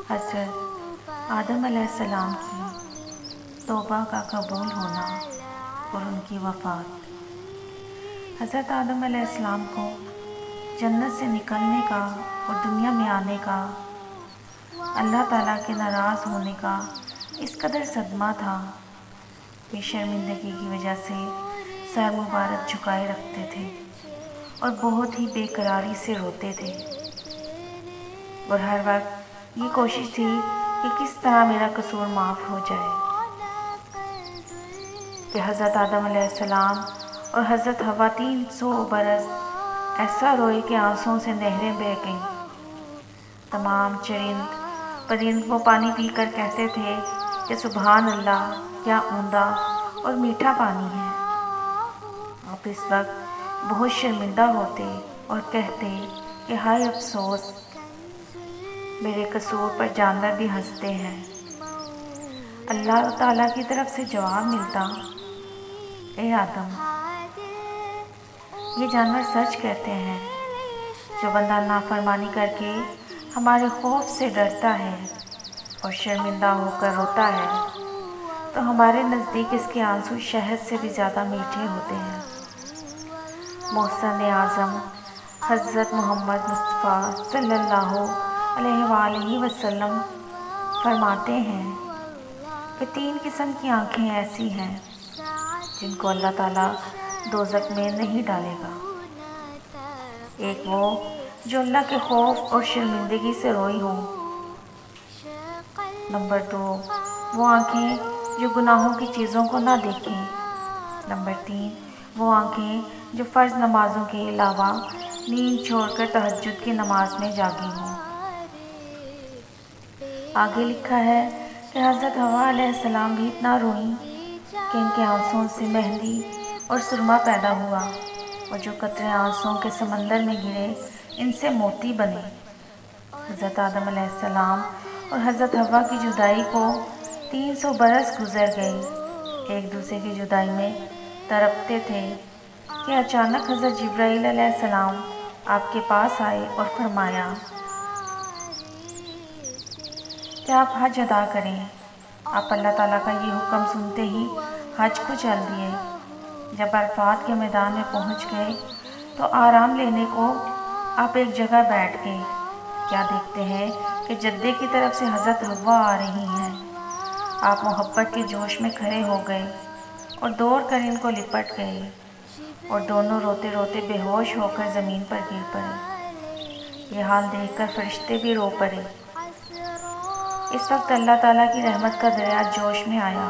حضرت آدم علیہ السلام کی توبہ کا قبول ہونا اور ان کی وفات۔ حضرت آدم علیہ السلام کو جنت سے نکلنے کا اور دنیا میں آنے کا، اللہ تعالیٰ کے ناراض ہونے کا اس قدر صدمہ تھا کہ شرمندگی کی وجہ سے سر مبارک جھکائے رکھتے تھے اور بہت ہی بے قراری سے روتے تھے، اور ہر وقت یہ کوشش تھی کہ کس طرح میرا قصور معاف ہو جائے، کہ حضرت آدم علیہ السلام اور حضرت حوا 300 برس ایسا روئے کہ آنسوں سے نہریں بہہ گئیں۔ تمام چرند پرند وہ پانی پی کر کہتے تھے کہ سبحان اللہ، کیا عمدہ اور میٹھا پانی ہے۔ آپ اس وقت بہت شرمندہ ہوتے اور کہتے کہ ہائے افسوس، میرے قصور پر جانور بھی ہنستے ہیں۔ اللہ تعالیٰ کی طرف سے جواب ملتا، اے آدم، یہ جانور سچ کہتے ہیں۔ جو بندہ نافرمانی کر کے ہمارے خوف سے ڈرتا ہے اور شرمندہ ہو کر روتا ہے تو ہمارے نزدیک اس کے آنسو شہد سے بھی زیادہ میٹھے ہوتے ہیں۔ محسن اعظم حضرت محمد مصطفیٰ صلی اللہ علیہ وآلہ وسلم فرماتے ہیں کہ 3 قسم کی آنکھیں ایسی ہیں جن کو اللہ تعالیٰ دوزخ میں نہیں ڈالے گا۔ ایک وہ جو اللہ کے خوف اور شرمندگی سے روئی ہو۔ نمبر 2 وہ آنکھیں جو گناہوں کی چیزوں کو نہ دیکھیں۔ نمبر 3 وہ آنکھیں جو فرض نمازوں کے علاوہ نیند چھوڑ کر تہجد کی نماز میں جاگی ہوں۔ آگے لکھا ہے کہ حضرت حوا علیہ السلام بھی اتنا روئیں کہ ان کے آنسوں سے مہندی اور سرما پیدا ہوا، اور جو قطرے آنسوں کے سمندر میں گرے ان سے موتی بنے۔ حضرت آدم علیہ السلام اور حضرت حوا کی جدائی کو 300 برس گزر گئے، ایک دوسرے کی جدائی میں تڑپتے تھے کہ اچانک حضرت جبرائیل علیہ السلام آپ کے پاس آئے اور فرمایا کہ آپ حج ادا کریں۔ آپ اللہ تعالیٰ کا یہ حکم سنتے ہی حج کو چل دیے۔ جب عرفات کے میدان میں پہنچ گئے تو آرام لینے کو آپ ایک جگہ بیٹھ گئے۔ کیا دیکھتے ہیں کہ جدے کی طرف سے حضرت حوا آ رہی ہیں۔ آپ محبت کے جوش میں کھڑے ہو گئے اور دوڑ کر ان کو لپٹ گئے، اور دونوں روتے روتے بے ہوش ہو کر زمین پر گر پڑے۔ یہ حال دیکھ کر فرشتے بھی رو پڑے۔ اس وقت اللہ تعالیٰ کی رحمت کا دریا جوش میں آیا،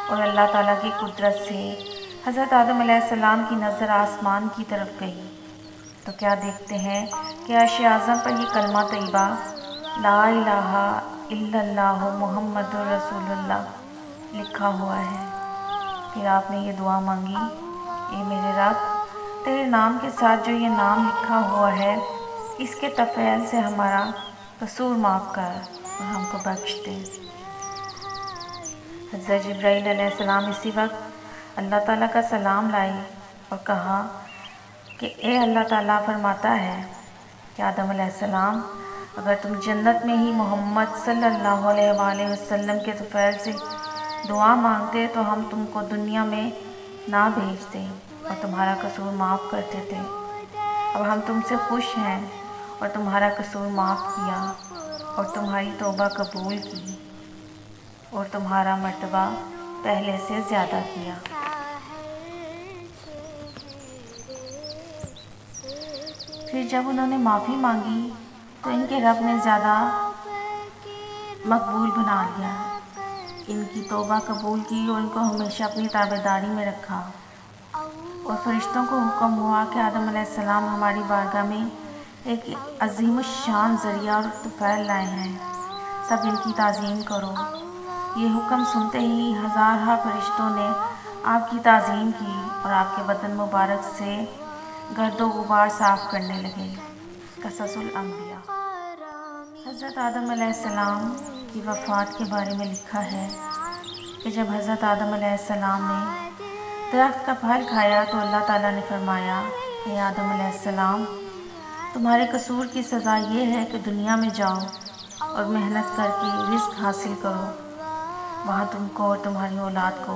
اور اللہ تعالیٰ کی قدرت سے حضرت آدم علیہ السلام کی نظر آسمان کی طرف گئی تو کیا دیکھتے ہیں کہ عرش اعظم پر یہ کلمہ طیبہ لا الہ الا اللہ محمد رسول اللہ لکھا ہوا ہے۔ پھر آپ نے یہ دعا مانگی، اے میرے رب، تیرے نام کے ساتھ جو یہ نام لکھا ہوا ہے اس کے تفعیل سے ہمارا قصور معاف کر اور ہم کو بخش دے۔ حضرت جبرائیل علیہ السلام اسی وقت اللہ تعالیٰ کا سلام لائے اور کہا کہ اے اللہ تعالیٰ فرماتا ہے کہ آدم علیہ السلام، اگر تم جنت میں ہی محمد صلی اللہ علیہ وآلہ وسلم کے طفیل سے دعا مانگتے تو ہم تم کو دنیا میں نہ بھیجتے اور تمہارا قصور معاف کر دیتے۔ اب ہم تم سے خوش ہیں اور تمہارا قصور معاف کیا اور تمہاری توبہ قبول کی اور تمہارا مرتبہ پہلے سے زیادہ کیا۔ پھر جب انہوں نے معافی مانگی تو ان کے رب نے زیادہ مقبول بنا لیا، ان کی توبہ قبول کی اور ان کو ہمیشہ اپنی تابعداری میں رکھا، اور فرشتوں کو حکم ہوا کہ آدم علیہ السلام ہماری بارگاہ میں ایک عظیم الشان ذریعہ اور طفیل لائے ہیں، سب ان کی تعظیم کرو۔ یہ حکم سنتے ہی ہزارہ فرشتوں نے آپ کی تعظیم کی اور آپ کے بدن مبارک سے گرد و غبار صاف کرنے لگے۔ قصص الانبیاء۔ حضرت آدم علیہ السلام کی وفات کے بارے میں لکھا ہے کہ جب حضرت آدم علیہ السلام نے درخت کا پھل کھایا تو اللہ تعالیٰ نے فرمایا، اے آدم علیہ السلام، تمہارے قصور کی سزا یہ ہے کہ دنیا میں جاؤ اور محنت کر کے رزق حاصل کرو، وہاں تم کو اور تمہاری اولاد کو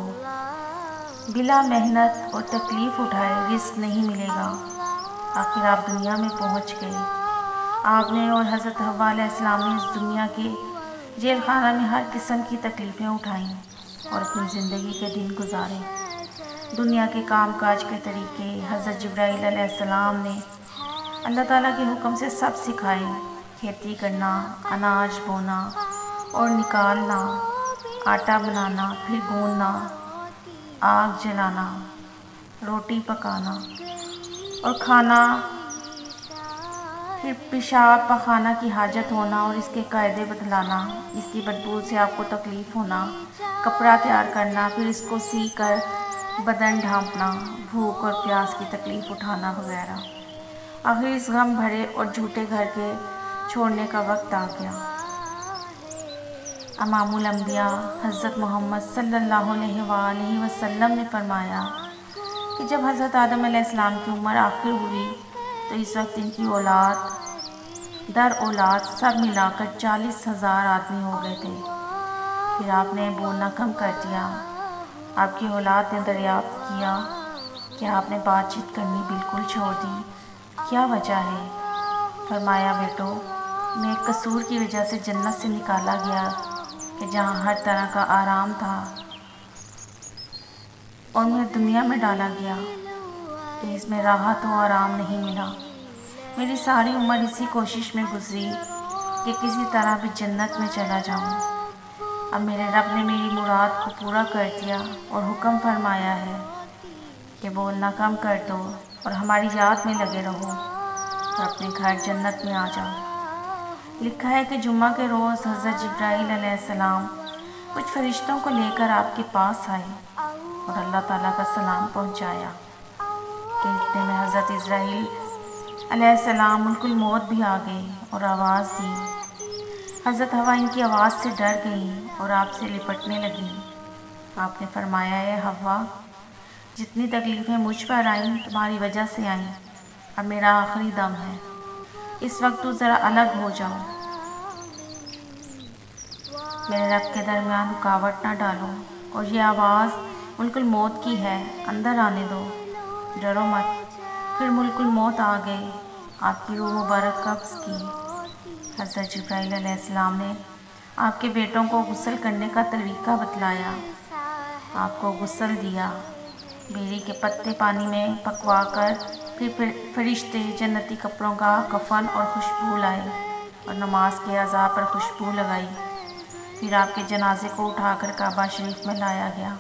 بلا محنت اور تکلیف اٹھائے رزق نہیں ملے گا۔ آخر آپ دنیا میں پہنچ گئے۔ آپ نے اور حضرت حوا علیہ السلام نے اس دنیا کے جیل خانہ میں ہر قسم کی تکلیفیں اٹھائیں اور اپنی زندگی کے دن گزارے۔ دنیا کے کام کاج کے طریقے حضرت جبرائیل علیہ السلام نے اللہ تعالیٰ کے حکم سے سب سکھائے۔ کھیتی کرنا، اناج بونا اور نکالنا، آٹا بنانا پھر گوندنا، آگ جلانا، روٹی پکانا اور کھانا، پھر پیشاب پخانہ کی حاجت ہونا اور اس کے قاعدے بتلانا، اس کی بدبو سے آپ کو تکلیف ہونا، کپڑا تیار کرنا، پھر اس کو سی کر بدن ڈھانپنا، بھوک اور پیاس کی تکلیف اٹھانا وغیرہ۔ آخر اس غم بھرے اور جھوٹے گھر کے چھوڑنے کا وقت آ گیا۔ امام الانبیاء حضرت محمد صلی اللہ علیہ وآلہ وسلم نے فرمایا کہ جب حضرت آدم علیہ السلام کی عمر آخر ہوئی تو اس وقت ان کی اولاد در اولاد سب ملا کر 40,000 آدمی ہو گئے تھے۔ پھر آپ نے بولنا کم کر دیا۔ آپ کی اولاد نے دریافت کیا کہ آپ نے بات چیت کرنی بالکل چھوڑ دی، کیا وجہ ہے؟ فرمایا بیٹو، میں ایک قصور کی وجہ سے جنت سے نکالا گیا کہ جہاں ہر طرح کا آرام تھا، اور میں دنیا میں ڈالا گیا کہ اس میں راحت و آرام نہیں ملا۔ میری ساری عمر اسی کوشش میں گزری کہ کسی طرح بھی جنت میں چلا جاؤں۔ اب میرے رب نے میری مراد کو پورا کر دیا اور حکم فرمایا ہے کہ بولنا کم کر دو اور ہماری یاد میں لگے رہو اور اپنے گھر جنت میں آ جاؤ۔ لکھا ہے کہ جمعہ کے روز حضرت جبرائیل علیہ السلام کچھ فرشتوں کو لے کر آپ کے پاس آئے اور اللہ تعالیٰ کا سلام پہنچایا کہ اتنے میں حضرت اسرائیل علیہ السلام ملک الموت بھی آ گئے اور آواز دی۔ حضرت حوا ان کی آواز سے ڈر گئیں اور آپ سے لپٹنے لگیں۔ آپ نے فرمایا، اے حوا، جتنی تکلیفیں مجھ پر آئیں تمہاری وجہ سے آئیں، اب میرا آخری دم ہے، اس وقت تو ذرا الگ ہو جاؤ، میرے رب کے درمیان رکاوٹ نہ ڈالو، اور یہ آواز ملک الموت کی ہے، اندر آنے دو، ڈرو مت۔ پھر ملک الموت آ گئے، آپ کی روح مبارک قبض کی۔ حضرت جبرائیل علیہ السلام نے آپ کے بیٹوں کو غسل کرنے کا طریقہ بتلایا، آپ کو غسل دیا، بیری کے پتے پانی میں پکوا کر پھر فرشتے جنتی کپڑوں کا کفن اور خوشبو لائے اور نماز کے اعضاء پر خوشبو لگائی۔ پھر آپ کے جنازے کو اٹھا کر کعبہ شریف میں لایا گیا۔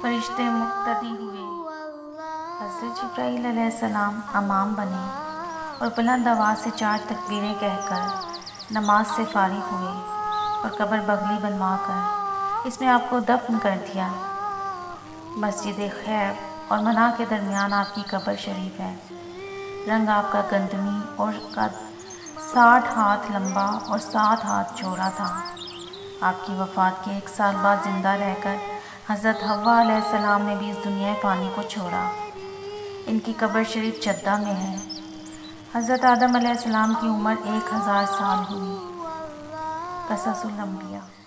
فرشتے مقتدی ہوئے، حضرت جبرائیل علیہ السلام امام بنے اور بلند آواز سے 4 تکبیریں کہہ کر نماز سے فارغ ہوئے اور قبر بغلی بنوا کر اس میں آپ کو دفن کر دیا۔ مسجد خیب اور منا کے درمیان آپ کی قبر شریف ہے۔ رنگ آپ کا گندمی اور قد 60 ہاتھ لمبا اور 7 ہاتھ چوڑا تھا۔ آپ کی وفات کے 1 سال بعد زندہ رہ کر حضرت حوا علیہ السلام نے بھی اس دنیا فانی کو چھوڑا۔ ان کی قبر شریف جدہ میں ہے۔ حضرت آدم علیہ السلام کی عمر 1000 سال ہوئی۔ قصص الانبیاء۔